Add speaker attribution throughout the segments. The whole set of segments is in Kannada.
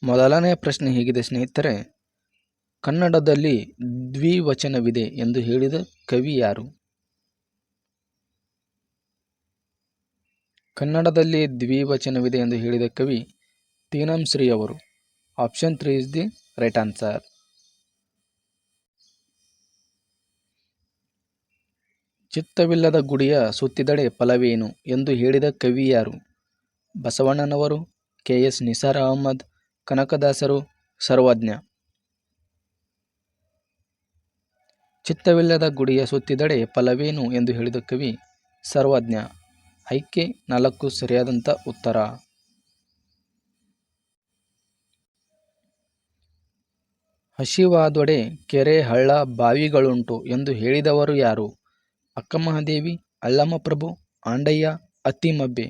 Speaker 1: ಮೊದಲನೇ ಪ್ರಶ್ನೆ ಹೀಗಿದೆ ಸ್ನೇಹಿತರೆ, ಕನ್ನಡದಲ್ಲಿ ದ್ವಿವಚನವಿದೆ ಎಂದು ಹೇಳಿದ ಕವಿ ಯಾರು? ಕನ್ನಡದಲ್ಲಿ ದ್ವಿವಚನವಿದೆ ಎಂದು ಹೇಳಿದ ಕವಿ ತೀನಂಶ್ರೀ ಅವರು. Option 3 is the right answer. ಚಿತ್ತವಿಲ್ಲದ ಗುಡಿಯ ಸುತ್ತಿದಡೆ ಫಲವೇನು ಎಂದು ಹೇಳಿದ ಕವಿ ಯಾರು? ಬಸವಣ್ಣನವರು, ಕೆ.ಎಸ್. ನಿಸಾರ್ ಅಹಮದ್, ಕನಕದಾಸರು, ಸರ್ವಜ್ಞ. ಚಿತ್ತವಿಲ್ಲದ ಗುಡಿಯ ಸುತ್ತಿದಡೆ ಫಲವೇನು ಎಂದು ಹೇಳಿದ ಕವಿ ಸರ್ವಜ್ಞ. ಆಯ್ಕೆ 4 ಸರಿಯಾದಂಥ ಉತ್ತರ. ಹಸಿವಾದೊಡೆ ಕೆರೆ ಹಳ್ಳ ಬಾವಿಗಳುಂಟು ಎಂದು ಹೇಳಿದವರು ಯಾರು? ಅಕ್ಕಮಹಾದೇವಿ, ಅಲ್ಲಮಪ್ರಭು, ಆಂಡಯ್ಯ, ಅತ್ತಿಮಬ್ಬೆ.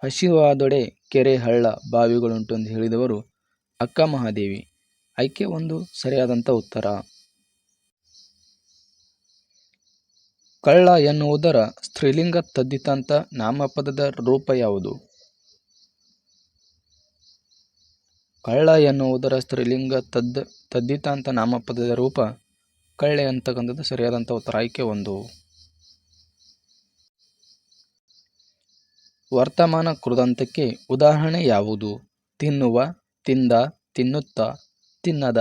Speaker 1: ಹಸಿವಾದೊಡೆ ಕೆರೆ ಹಳ್ಳ ಬಾವಿಗಳುಂಟು ಎಂದು ಹೇಳಿದವರು ಅಕ್ಕಮಹಾದೇವಿ. ಆಯ್ಕೆ 1 ಸರಿಯಾದಂಥ ಉತ್ತರ. ಕಳ್ಳ ಎನ್ನುವುದರ ಸ್ತ್ರೀಲಿಂಗ ತದ್ದಿತಾಂತ ನಾಮಪದದ ರೂಪ ಯಾವುದು? ಕಳ್ಳ ಎನ್ನುವುದರ ಸ್ತ್ರೀಲಿಂಗ ತದ್ದಿತಾಂತ ನಾಮಪದದ ರೂಪ ಕಳ್ಳೆ ಅಂತಕ್ಕಂಥದ್ದು ಸರಿಯಾದಂಥ ಉತ್ತರ. ಆಯ್ಕೆ 1. ವರ್ತಮಾನ ಕೃದಂತಕ್ಕೆ ಉದಾಹರಣೆ ಯಾವುದು? ತಿನ್ನುವ, ತಿಂದ, ತಿನ್ನುತ್ತ, ತಿನ್ನದ.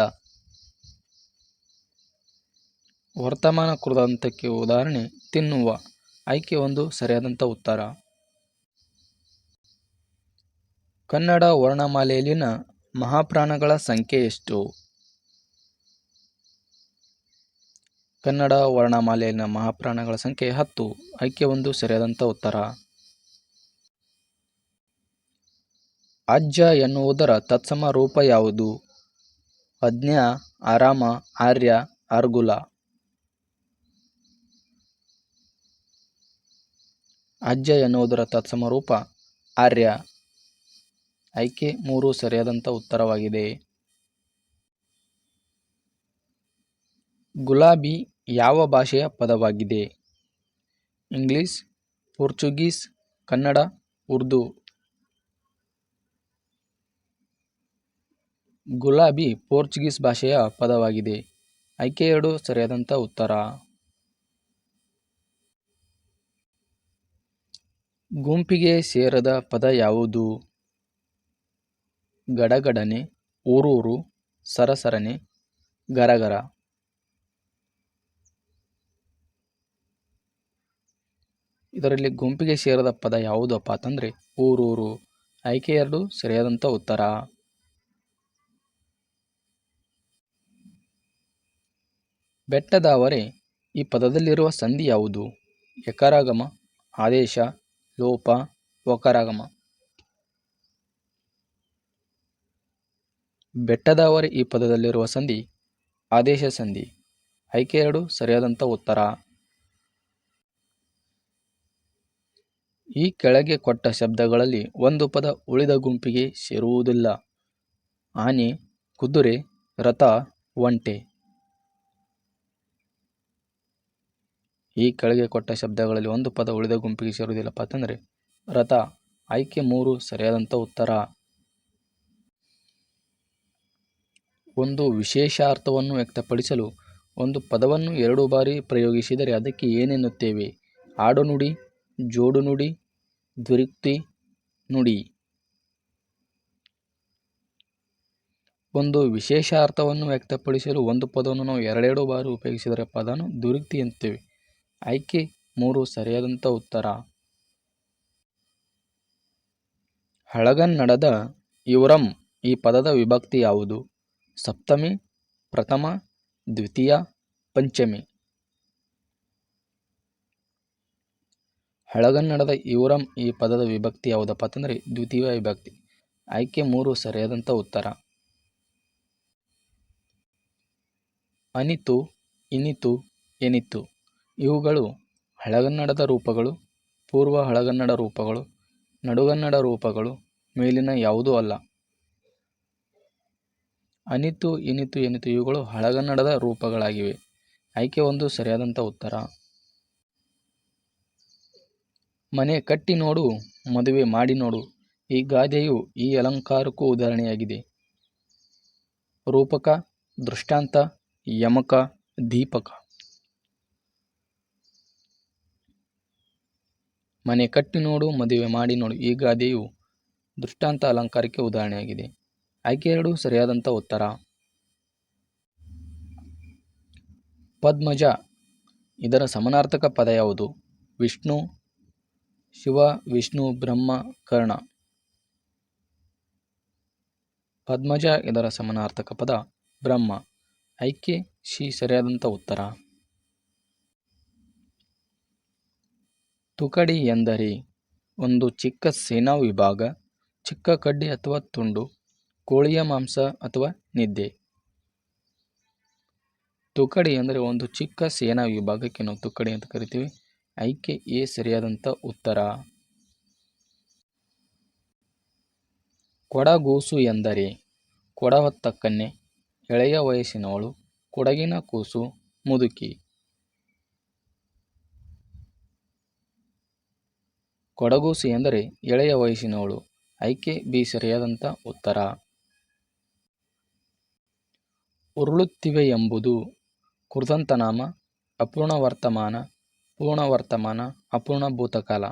Speaker 1: ವರ್ತಮಾನ ಕೃದಂತಕ್ಕೆ ಉದಾಹರಣೆ ತಿನ್ನುವ. ಆಯ್ಕೆ 1 ಸರಿಯಾದಂಥ ಉತ್ತರ. ಕನ್ನಡ ವರ್ಣಮಾಲೆಯಲ್ಲಿನ ಮಹಾಪ್ರಾಣಗಳ ಸಂಖ್ಯೆ ಎಷ್ಟು? ಕನ್ನಡ ವರ್ಣಮಾಲೆಯಲ್ಲಿನ ಮಹಾಪ್ರಾಣಗಳ ಸಂಖ್ಯೆ 10. ಆಯ್ಕೆ 1 ಸರಿಯಾದಂಥ ಉತ್ತರ. ಅಜ್ಜ ಎನ್ನುವುದರ ತತ್ಸಮ ರೂಪ ಯಾವುದು? ಅಜ್ಞ, ಆರಾಮ, ಆರ್ಯ, ಆರ್ಗುಲ. ಅಜ್ಜ ಎನ್ನುವುದರ ತತ್ಸಮ ರೂಪ ಆರ್ಯ. ಆಯ್ಕೆ 3 ಸರಿಯಾದಂಥ ಉತ್ತರವಾಗಿದೆ. ಗುಲಾಬಿ ಯಾವ ಭಾಷೆಯ ಪದವಾಗಿದೆ? English, Portuguese, Kannada, Urdu. ಗುಲಾಬಿ ಪೋರ್ಚುಗೀಸ್ ಭಾಷೆಯ ಪದವಾಗಿದೆ. ಆಯ್ಕೆ 2 ಸರಿಯಾದಂಥ ಉತ್ತರ. ಗುಂಪಿಗೆ ಸೇರದ ಪದ ಯಾವುದು? ಗಡಗಡನೆ, ಊರೂರು, ಸರಸರನೆ, ಗರಗರ. ಇದರಲ್ಲಿ ಗುಂಪಿಗೆ ಸೇರದ ಪದ ಯಾವುದಪ್ಪ ಅಂತಂದರೆ ಊರೂರು. ಆಯ್ಕೆ 2 ಸರಿಯಾದಂಥ ಉತ್ತರ. ಬೆಟ್ಟದಾವರೆ ಈ ಪದದಲ್ಲಿರುವ ಸಂಧಿ ಯಾವುದು? ಯಕಾರಾಗಮ, ಆದೇಶ, ಲೋಪ, ವಕಾರಾಗಮ. ಬೆಟ್ಟದಾವರೆ ಈ ಪದದಲ್ಲಿರುವ ಸಂಧಿ ಆದೇಶ ಸಂಧಿ. ಆಯ್ಕೆ 2 ಸರಿಯಾದಂಥ ಉತ್ತರ. ಈ ಕೆಳಗೆ ಕೊಟ್ಟ ಶಬ್ದಗಳಲ್ಲಿ ಒಂದು ಪದ ಉಳಿದ ಗುಂಪಿಗೆ ಸೇರುವುದಿಲ್ಲ. ಆನೆ, ಕುದುರೆ, ರಥ, ಒಂಟೆ. ಈ ಕೆಳಗೆ ಕೊಟ್ಟ ಶಬ್ದಗಳಲ್ಲಿ ಒಂದು ಪದ ಉಳಿದ ಗುಂಪಿಗೆ ಸೇರುವುದಿಲ್ಲಪ್ಪ ಅಂತಂದರೆ ರಥ. ಆಯ್ಕೆ 3 ಸರಿಯಾದಂಥ ಉತ್ತರ. ಒಂದು ವಿಶೇಷಾರ್ಥವನ್ನು ವ್ಯಕ್ತಪಡಿಸಲು ಒಂದು ಪದವನ್ನು 2 ಬಾರಿ ಪ್ರಯೋಗಿಸಿದರೆ ಅದಕ್ಕೆ ಏನೆನ್ನುತ್ತೇವೆ? ಆಡುನುಡಿ, ಜೋಡುನುಡಿ, ದ್ವಿರುಕ್ತಿ ನುಡಿ. ಒಂದು ವಿಶೇಷಾರ್ಥವನ್ನು ವ್ಯಕ್ತಪಡಿಸಲು ಒಂದು ಪದವನ್ನು ನಾವು 2 ಬಾರಿ ಉಪಯೋಗಿಸಿದರೆ ಪದವನ್ನು ದ್ವಿರುಕ್ತಿ ಎನ್ನುತ್ತೇವೆ. ಆಯ್ಕೆ 3 ಸರಿಯಾದಂಥ ಉತ್ತರ. ಹಳಗನ್ನಡದ ಇವ್ರಂ ಈ ಪದದ ವಿಭಕ್ತಿ ಯಾವುದು? ಸಪ್ತಮಿ, ಪ್ರಥಮ, ದ್ವಿತೀಯ, ಪಂಚಮಿ. ಹಳಗನ್ನಡದ ಇವ್ರಂ ಈ ಪದದ ವಿಭಕ್ತಿ ಯಾವುದಪ್ಪ ಅಂತಂದರೆ ದ್ವಿತೀಯ ವಿಭಕ್ತಿ. ಆಯ್ಕೆ 3 ಸರಿಯಾದಂಥ ಉತ್ತರ. ಅನಿತು, ಇನಿತು, ಎನಿತು ಇವುಗಳು ಹಳಗನ್ನಡದ ರೂಪಗಳು. ಪೂರ್ವ ಹಳಗನ್ನಡ ರೂಪಗಳು, ನಡುಗನ್ನಡ ರೂಪಗಳು, ಮೇಲಿನ ಯಾವುದೂ ಅಲ್ಲ. ಅನಿತು, ಇನಿತು, ಎನಿತು ಇವುಗಳು ಹಳಗನ್ನಡದ ರೂಪಗಳಾಗಿವೆ. ಆಯ್ಕೆ 1 ಸರಿಯಾದಂಥ ಉತ್ತರ. ಮನೆ ಕಟ್ಟಿ ನೋಡು, ಮದುವೆ ಮಾಡಿ ನೋಡು ಈ ಗಾದೆಯು ಈ ಅಲಂಕಾರಕ್ಕೂ ಉದಾಹರಣೆಯಾಗಿದೆ. ರೂಪಕ, ದೃಷ್ಟಾಂತ, ಯಮಕ, ದೀಪಕ. ಮನೆ ಕಟ್ಟಿ ನೋಡು, ಮದುವೆ ಮಾಡಿ ನೋಡು. ಈ ಗಾದೆಯು ದೃಷ್ಟಾಂತ ಅಲಂಕಾರಕ್ಕೆ ಉದಾಹರಣೆಯಾಗಿದೆ. ಆಯ್ಕೆ 2 ಸರಿಯಾದಂಥ ಉತ್ತರ. ಪದ್ಮಜ ಇದರ ಸಮಾನಾರ್ಥಕ ಪದ ಯಾವುದು? ವಿಷ್ಣು, ಶಿವ, ವಿಷ್ಣು, ಬ್ರಹ್ಮ, ಕರ್ಣ. ಪದ್ಮಜ ಇದರ ಸಮಾನಾರ್ಥಕ ಪದ ಬ್ರಹ್ಮ. ಆಯ್ಕೆ ಸಿ ಸರಿಯಾದಂಥ ಉತ್ತರ. ತುಕಡಿ ಎಂದರೆ ಒಂದು ಚಿಕ್ಕ ಸೇನಾ ವಿಭಾಗ, ಚಿಕ್ಕ ಕಡ್ಡಿ ಅಥವಾ ತುಂಡು, ಕೋಳಿಯ ಮಾಂಸ ಅಥವಾ ನಿದ್ದೆ. ತುಕಡಿ ಅಂದರೆ ಒಂದು ಚಿಕ್ಕ ಸೇನಾ ವಿಭಾಗಕ್ಕೆ ನಾವು ತುಕಡಿ ಅಂತ ಕರಿತೀವಿ. ಆಯ್ಕೆ ಎ ಸರಿಯಾದಂಥ ಉತ್ತರ. ಕೊಡಗೂಸು ಎಂದರೆ ಕೊಡ ಹೊತ್ತ ಕನ್ಯೆ, ಎಳೆಯ ವಯಸ್ಸಿನವಳು, ಕೊಡಗಿನ ಕೂಸು, ಮುದುಕಿ. ಕೊಡಗೂಸು ಎಂದರೆ ಎಳೆಯ ವಯಸ್ಸಿನವಳು. ಆಯ್ಕೆ ಬಿ ಸರಿಯಾದಂಥ ಉತ್ತರ. ಉರುಳುತ್ತಿವೆ ಎಂಬುದು ಕೃದಂತನಾಮ, ಅಪೂರ್ಣ ವರ್ತಮಾನ, ಪೂರ್ಣ ವರ್ತಮಾನ, ಅಪೂರ್ಣ ಭೂತಕಾಲ.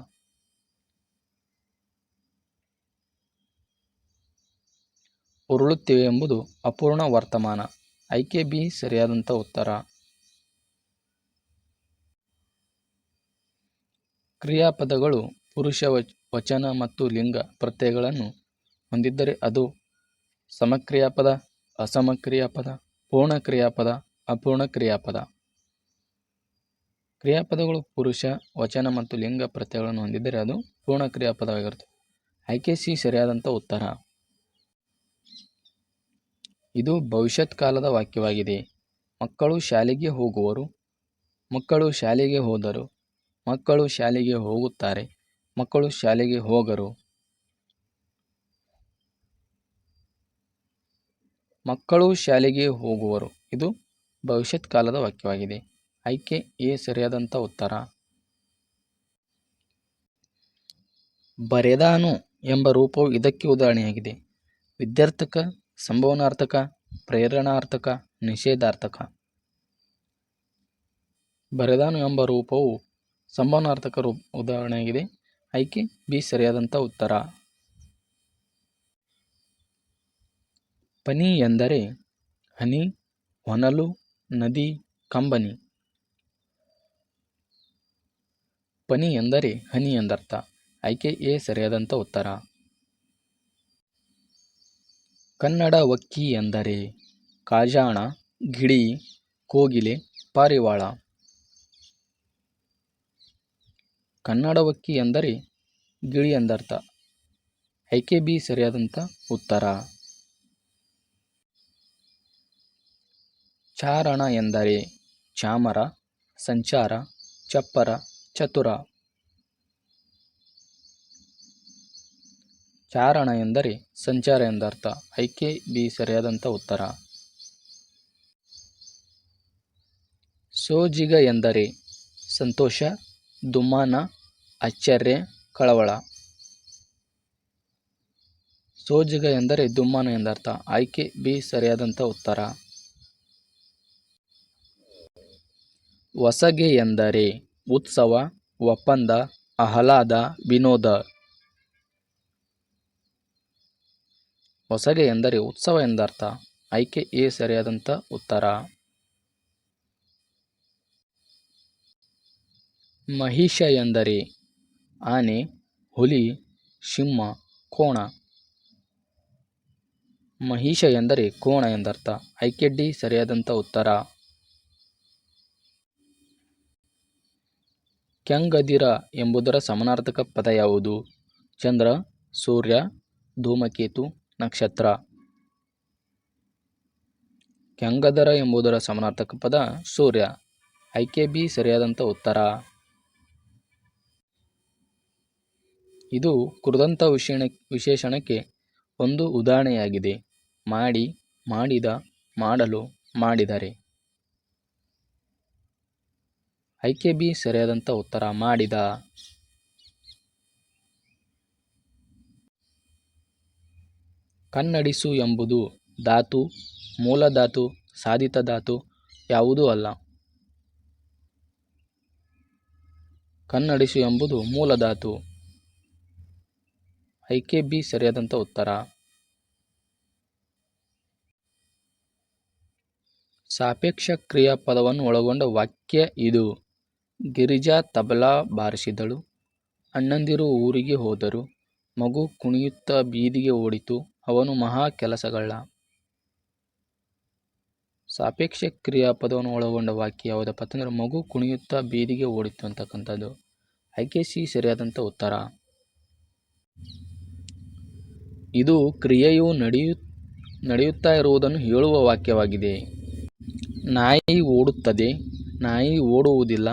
Speaker 1: ಉರುಳುತ್ತಿವೆ ಎಂಬುದು ಅಪೂರ್ಣ ವರ್ತಮಾನ. ಆಯ್ಕೆ ಬಿ ಸರಿಯಾದಂಥ ಉತ್ತರ. ಕ್ರಿಯಾಪದಗಳು ಪುರುಷ ವಚನ ಮತ್ತು ಲಿಂಗ ಪ್ರತ್ಯಯಗಳನ್ನು ಹೊಂದಿದ್ದರೆ ಅದು ಸಮಕ್ರಿಯಾಪದ, ಅಸಮಕ್ರಿಯಾಪದ, ಪೂರ್ಣ ಕ್ರಿಯಾಪದ, ಅಪೂರ್ಣ ಕ್ರಿಯಾಪದ. ಕ್ರಿಯಾಪದಗಳು ಪುರುಷ ವಚನ ಮತ್ತು ಲಿಂಗ ಪ್ರತ್ಯಯಗಳನ್ನು ಹೊಂದಿದ್ದರೆ ಅದು ಪೂರ್ಣ ಕ್ರಿಯಾಪದವಾಗಿರುತ್ತೆ. ಆಯ್ಕೆ ಸಿ ಸರಿಯಾದಂಥ ಉತ್ತರ. ಇದು ಭವಿಷ್ಯತ್ ಕಾಲದ ವಾಕ್ಯವಾಗಿದೆ. ಮಕ್ಕಳು ಶಾಲೆಗೆ ಹೋಗುವರು, ಮಕ್ಕಳು ಶಾಲೆಗೆ ಹೋದರು, ಮಕ್ಕಳು ಶಾಲೆಗೆ ಹೋಗುತ್ತಾರೆ, ಮಕ್ಕಳು ಶಾಲೆಗೆ ಹೋಗರು. ಮಕ್ಕಳು ಶಾಲೆಗೆ ಹೋಗುವರು ಇದು ಭವಿಷ್ಯತ್ ಕಾಲದ ವಾಕ್ಯವಾಗಿದೆ. ಆಯ್ಕೆ ಎ ಸರಿಯಾದಂಥ ಉತ್ತರ. ಬರೆದಾನು ಎಂಬ ರೂಪವು ಇದಕ್ಕೆ ಉದಾಹರಣೆಯಾಗಿದೆ. ವಿದ್ಯಾರ್ಥಕ, ಸಂಭವನಾರ್ಥಕ, ಪ್ರೇರಣಾರ್ಥಕ, ನಿಷೇಧಾರ್ಥಕ. ಬರೆದಾನು ಎಂಬ ರೂಪವು ಸಂಭವನಾರ್ಥಕ ಉದಾಹರಣೆಯಾಗಿದೆ. ಆಯ್ಕೆ ಬಿ ಸರಿಯಾದಂಥ ಉತ್ತರ. ಪನಿ ಎಂದರೆ ಹನಿ, ಹೊನಲು, ನದಿ, ಕಂಬನಿ. ಪನಿ ಎಂದರೆ ಹನಿ ಎಂದರ್ಥ. ಆಯ್ಕೆ ಎ ಸರಿಯಾದಂಥ ಉತ್ತರ. ಕನ್ನಡ ವಕ್ಕಿ ಎಂದರೆ ಕಾಜಾಣ, ಗಿಳಿ, ಕೋಗಿಲೆ, ಪಾರಿವಾಳ. ಕನ್ನಡ ವಕ್ಕಿ ಎಂದರೆ ಗಿಳಿ ಎಂದರ್ಥ. ಆಯ್ಕೆ ಬಿ ಸರಿಯಾದಂಥ ಉತ್ತರ. ಚಾರಣ ಎಂದರೆ ಚಾಮರ, ಸಂಚಾರ, ಚಪ್ಪರ, ಚತುರ. ಚಾರಣ ಎಂದರೆ ಸಂಚಾರ ಎಂದರ್ಥ. ಆಯ್ಕೆ ಬಿ ಸರಿಯಾದಂಥ ಉತ್ತರ. ಸೋಜಿಗ ಎಂದರೆ ಸಂತೋಷ, ದುಮ್ಮಾನ, ಆಶ್ಚರ್ಯ, ಕಳವಳ. ಸೋಜಿಗ ಎಂದರೆ ದುಮ್ಮಾನ ಎಂದರ್ಥ. ಆಯ್ಕೆ ಬಿ ಸರಿಯಾದಂಥ ಉತ್ತರ. ವಸಗೆ ಎಂದರೆ ಉತ್ಸವ, ಒಪ್ಪಂದ, ಆಹ್ಲಾದ, ವಿನೋದ. ಹೊಸಗೆ ಎಂದರೆ ಉತ್ಸವ ಎಂದರ್ಥ. ಆಯ್ಕೆ ಎ ಸರಿಯಾದಂಥ ಉತ್ತರ. ಮಹಿಷ ಎಂದರೆ ಆನೆ, ಹುಲಿ, ಸಿಂಹ, ಕೋಣ. ಮಹಿಷ ಎಂದರೆ ಕೋಣ ಎಂದರ್ಥ. ಆಯ್ಕೆ ಡಿ ಸರಿಯಾದಂಥ ಉತ್ತರ. ಕೆಂಗದಿರ ಎಂಬುದರ ಸಮಾನಾರ್ಥಕ ಪದ ಯಾವುದು? ಚಂದ್ರ, ಸೂರ್ಯ, ಧೂಮಕೇತು, ನಕ್ಷತ್ರ. ಕೆಂಗದರ ಎಂಬುದರ ಸಮಾನಾರ್ಥಕ ಪದ ಸೂರ್ಯ. ಆಯ್ಕೆ ಬಿ ಸರಿಯಾದಂಥ ಉತ್ತರ. ಇದು ಕೃದಂತ ವಿಶೇಷಣಕ್ಕೆ ಒಂದು ಉದಾಹರಣೆಯಾಗಿದೆ. ಮಾಡಿ, ಮಾಡಿದ, ಮಾಡಲು, ಮಾಡಿದರೆ. ಆಯ್ಕೆ ಬಿ ಸರಿಯಾದಂಥ ಉತ್ತರ. ಮಾಡಿದ. ಕನ್ನಡಿಸು ಎಂಬುದು ಧಾತು, ಮೂಲಧಾತು, ಸಾಧಿತ ಧಾತು ಯಾವುದೂ ಅಲ್ಲ. ಕನ್ನಡಿಸು ಎಂಬುದು ಮೂಲಧಾತು. ಆಯ್ಕೆ ಬಿ ಸರಿಯಾದಂಥ ಉತ್ತರ. ಸಾಪೇಕ್ಷ ಕ್ರಿಯಾಪದವನ್ನು ಒಳಗೊಂಡ ವಾಕ್ಯ ಇದು. ಗಿರಿಜಾ ತಬಲಾ ಬಾರಿಸಿದಳು, ಅಣ್ಣಂದಿರು ಊರಿಗೆ ಹೋದರು, ಮಗು ಕುಣಿಯುತ್ತಾ ಬೀದಿಗೆ ಓಡಿತು, ಅವನು ಮಹಾ ಕೆಲಸಗಳ್ಳ. ಸಾಪೇಕ್ಷ ಕ್ರಿಯಾಪದವನ್ನು ಒಳಗೊಂಡ ವಾಕ್ಯ ಯಾವುದಪ್ಪ ಅಂತಂದ್ರೆ ಮಗು ಕುಣಿಯುತ್ತಾ ಬೀದಿಗೆ ಓಡಿತು ಅಂತಕ್ಕಂಥದ್ದು. ಆಯ್ಕೆ ಸಿ ಸರಿಯಾದಂಥ ಉತ್ತರ. ಇದು ಕ್ರಿಯೆಯು ನಡೆಯುತ್ತಾ ಇರುವುದನ್ನು ಹೇಳುವ ವಾಕ್ಯವಾಗಿದೆ. ನಾಯಿ ಓಡುತ್ತದೆ, ನಾಯಿ ಓಡುವುದಿಲ್ಲ,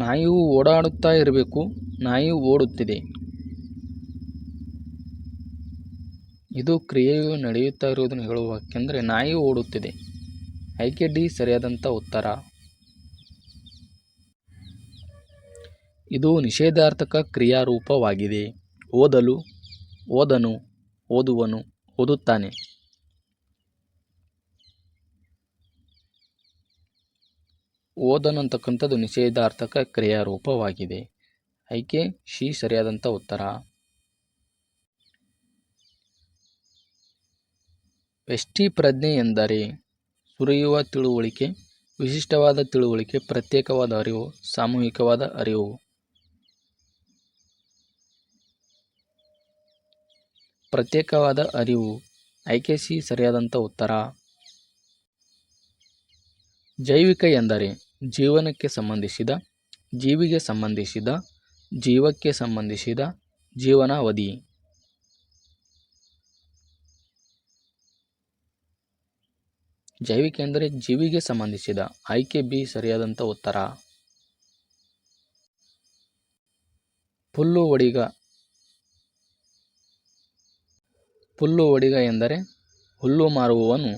Speaker 1: ನಾಯಿಯು ಓಡಾಡುತ್ತಾ ಇರಬೇಕು, ನಾಯಿ ಓಡುತ್ತಿದೆ. ಇದು ಕ್ರಿಯೆಯು ನಡೆಯುತ್ತಾ ಇರುವುದನ್ನು ಹೇಳುವ ವಾಕ್ಯ ಅಂದರೆ ನಾಯಿ ಓಡುತ್ತಿದೆ. ಆಯ್ಕೆ ಡಿ ಸರಿಯಾದಂಥ ಉತ್ತರ. ಇದು ನಿಷೇಧಾರ್ಥಕ ಕ್ರಿಯಾರೂಪವಾಗಿದೆ. ಓದಲು, ಓದನು, ಓದುವನು, ಓದುತ್ತಾನೆ. ಓದನು ಅಂತಕ್ಕಂಥದ್ದು ನಿಷೇಧಾರ್ಥಕ ಕ್ರಿಯಾರೂಪವಾಗಿದೆ. ಆಯ್ಕೆ ಸಿ ಸರಿಯಾದಂಥ ಉತ್ತರ. ವ್ಯಷ್ಟಿ ಪ್ರಜ್ಞೆ ಎಂದರೆ ಸುರಿಯುವ ತಿಳುವಳಿಕೆ, ವಿಶಿಷ್ಟವಾದ ತಿಳುವಳಿಕೆ, ಪ್ರತ್ಯೇಕವಾದ ಅರಿವು, ಸಾಮೂಹಿಕವಾದ ಅರಿವು. ಪ್ರತ್ಯೇಕವಾದ ಅರಿವು. ಆಯ್ಕೆ ಸಿ ಸರಿಯಾದಂಥ ಉತ್ತರ. ಜೈವಿಕ ಎಂದರೆ ಜೀವನಕ್ಕೆ ಸಂಬಂಧಿಸಿದ, ಜೀವಿಗೆ ಸಂಬಂಧಿಸಿದ, ಜೀವಕ್ಕೆ ಸಂಬಂಧಿಸಿದ, ಜೀವನಾವಧಿ. ಜೈವಿಕ ಎಂದರೆ ಜೀವಿಗೆ ಸಂಬಂಧಿಸಿದ. ಆಯ್ಕೆ ಬಿ ಸರಿಯಾದಂಥ ಉತ್ತರ. ಪುಲ್ಲು ಒಡಿಗ. ಪುಲ್ಲು ಒಡಿಗ ಎಂದರೆ ಹುಲ್ಲು ಮಾರುವವನು,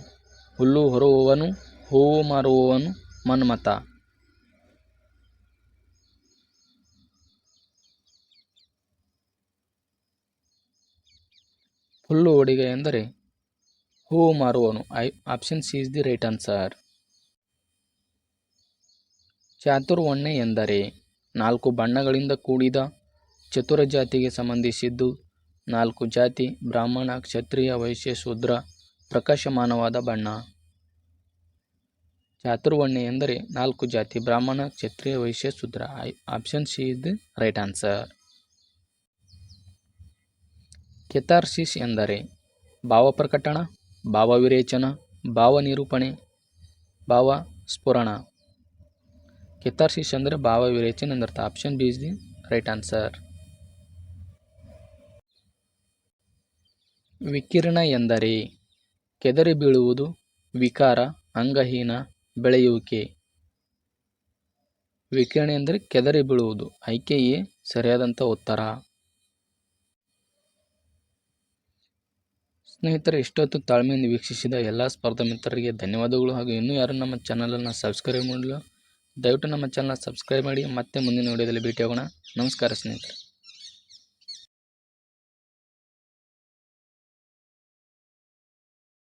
Speaker 1: ಹುಲ್ಲು ಹೊರುವವನು, ಹೂವು ಮಾರುವವನು, ಮನ್ಮಥ. ಹುಲ್ಲು ಒಡಿಗ ಎಂದರೆ ಹೂವು ಮಾರುವವನು. Option C is the right answer. ಚಾತುರ್ವರ್ಣ್ಯ ಎಂದರೆ 4 ಬಣ್ಣಗಳಿಂದ ಕೂಡಿದ, ಚತುರ ಜಾತಿಗೆ ಸಂಬಂಧಿಸಿದ್ದು, 4 ಜಾತಿ ಬ್ರಾಹ್ಮಣ, ಕ್ಷತ್ರಿಯ, ವೈಶ್ಯ, ಶೂದ್ರ, ಪ್ರಕಾಶಮಾನವಾದ ಬಣ್ಣ. ಚಾತುರ್ವರ್ಣ್ಯ ಎಂದರೆ 4 ಜಾತಿ Brahmana, Kshatriya, Vaishya, Shudra. Option C is the right answer. Catharsis ಎಂದರೆ ಭಾವಪ್ರಕಟಣ, ಭಾವವಿರೇಚನ, ಭಾವನಿರೂಪಣೆ, ಭಾವಸ್ಫುರಣ. ಕೆಥಾರ್ಸಿಸ್ ಅಂದರೆ ಭಾವವಿರೇಚನೆ ಎಂದರ್ಥ. Option B is the right answer. ವಿಕಿರಣ ಎಂದರೆ ಕೆದರಿ ಬೀಳುವುದು, ವಿಕಾರ, ಅಂಗಹೀನ, ಬೆಳೆಯುವಿಕೆ. ವಿಕಿರಣ ಎಂದರೆ ಕೆದರಿ ಬೀಳುವುದು. ಆಯ್ಕೆ ಎ ಸರಿಯಾದಂಥ ಉತ್ತರ. ಸ್ನೇಹಿತರೆ, ಇಷ್ಟೊತ್ತು ತಾಳ್ಮೆಯಿಂದ ವೀಕ್ಷಿಸಿದ ಎಲ್ಲ ಸ್ಪರ್ಧಾ ಮಿತ್ರರಿಗೆ ಧನ್ಯವಾದಗಳು. ಹಾಗೂ ಇನ್ನೂ ಯಾರು ನಮ್ಮ ಚಾನಲನ್ನು ಸಬ್ಸ್ಕ್ರೈಬ್ ಮಾಡಲಿಲ್ಲ, ದಯವಿಟ್ಟು ನಮ್ಮ ಚಾನಲ್ ಸಬ್ಸ್ಕ್ರೈಬ್ ಮಾಡಿ. ಮತ್ತೆ ಮುಂದಿನ ವಿಡಿಯೋದಲ್ಲಿ ಭೇಟಿಯಾಗೋಣ. ನಮಸ್ಕಾರ ಸ್ನೇಹಿತರೆ.